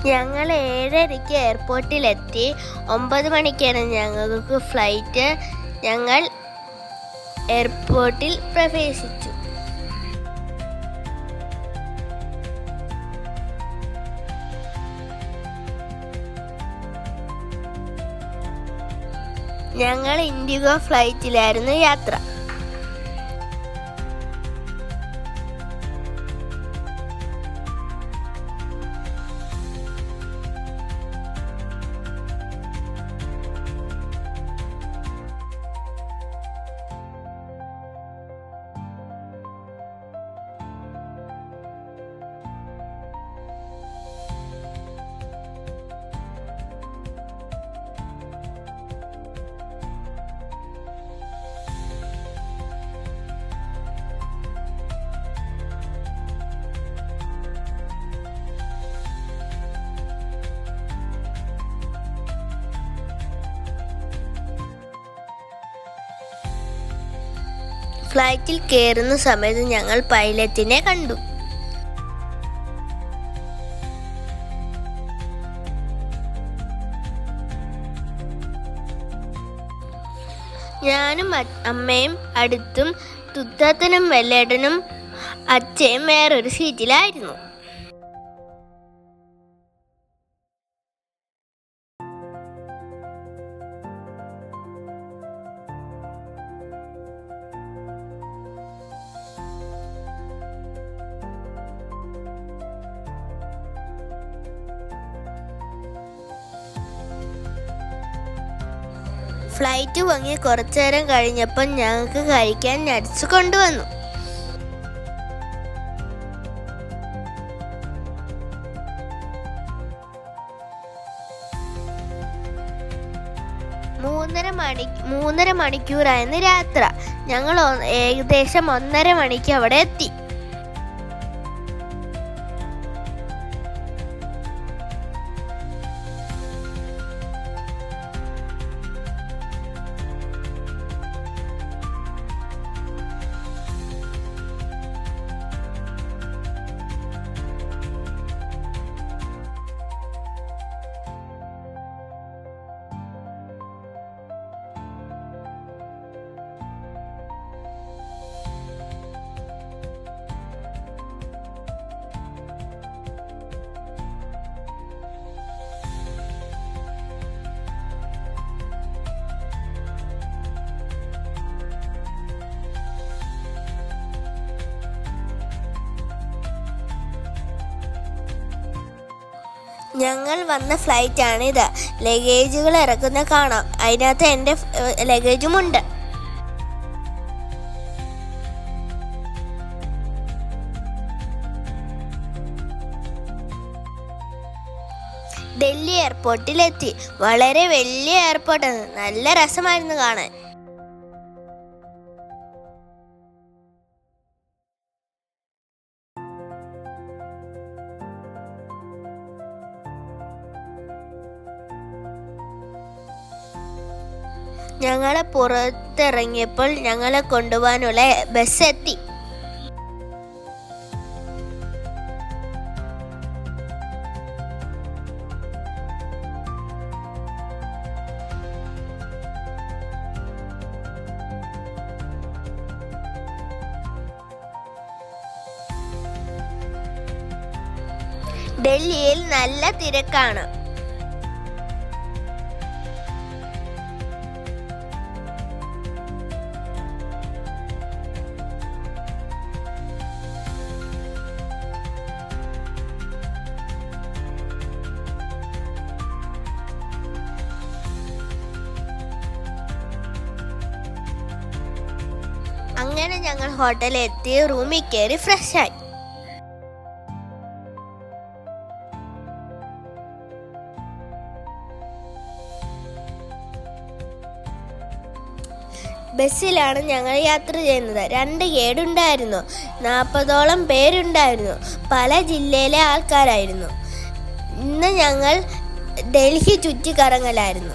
ഞങ്ങൾ 7:30 എയർപോർട്ടിലെത്തി. 9 മണിക്കാണ് ഞങ്ങൾക്ക് ഫ്ലൈറ്റ്. ഞങ്ങൾ എയർപോർട്ടിൽ പ്രവേശിച്ചു. ഞങ്ങൾ ഇൻഡിഗോ ഫ്ലൈറ്റിലായിരുന്നു യാത്ര. ഫ്ലൈറ്റിൽ കയറുന്ന സമയത്ത് ഞങ്ങൾ പൈലറ്റിനെ കണ്ടു. ഞാനും അമ്മയും അടുത്തും തുത്തനും വെല്ലേട്ടനും അച്ഛയും വേറൊരു സീറ്റിലായിരുന്നു. ഫ്ലൈറ്റ് പൊങ്ങി കുറച്ചു നേരം കഴിഞ്ഞപ്പോൾ ഞങ്ങൾക്ക് കഴിക്കാൻ നട്ട്സ് കൊണ്ടുവന്നു. മൂന്നര മണിക്കൂറായിരുന്നു യാത്ര. ഞങ്ങൾ ഏകദേശം 1:30 മണിക്ക് അവിടെ എത്തി. ഞങ്ങൾ വന്ന ഫ്ലൈറ്റാണിത്. ലഗേജുകൾ ഇറക്കുന്ന കാണാം. അതിനകത്ത് എൻ്റെ ലഗേജുമുണ്ട്. ഡൽഹി എയർപോർട്ടിലെത്തി. വളരെ വലിയ എയർപോർട്ടാണ്. നല്ല രസമായിരുന്നു കാണാൻ. ഞങ്ങളെ പുറത്തിറങ്ങിയപ്പോൾ ഞങ്ങളെ കൊണ്ടുപോകാനുള്ള ബസ് എത്തി. ഡൽഹിയിൽ നല്ല തിരക്കാണ്. അങ്ങനെ ഞങ്ങൾ ഹോട്ടലിൽ എത്തി. റൂമിൽ കയറി ഫ്രഷായി. ബസ്സിലാണ് ഞങ്ങൾ യാത്ര ചെയ്യുന്നത്. 2 ഗേഡുണ്ടായിരുന്നു. 40ഓളം പേരുണ്ടായിരുന്നു. പല ജില്ലയിലെ ആൾക്കാരായിരുന്നു. ഇന്ന് ഞങ്ങൾ ഡൽഹി ചുറ്റിക്കറങ്ങലായിരുന്നു.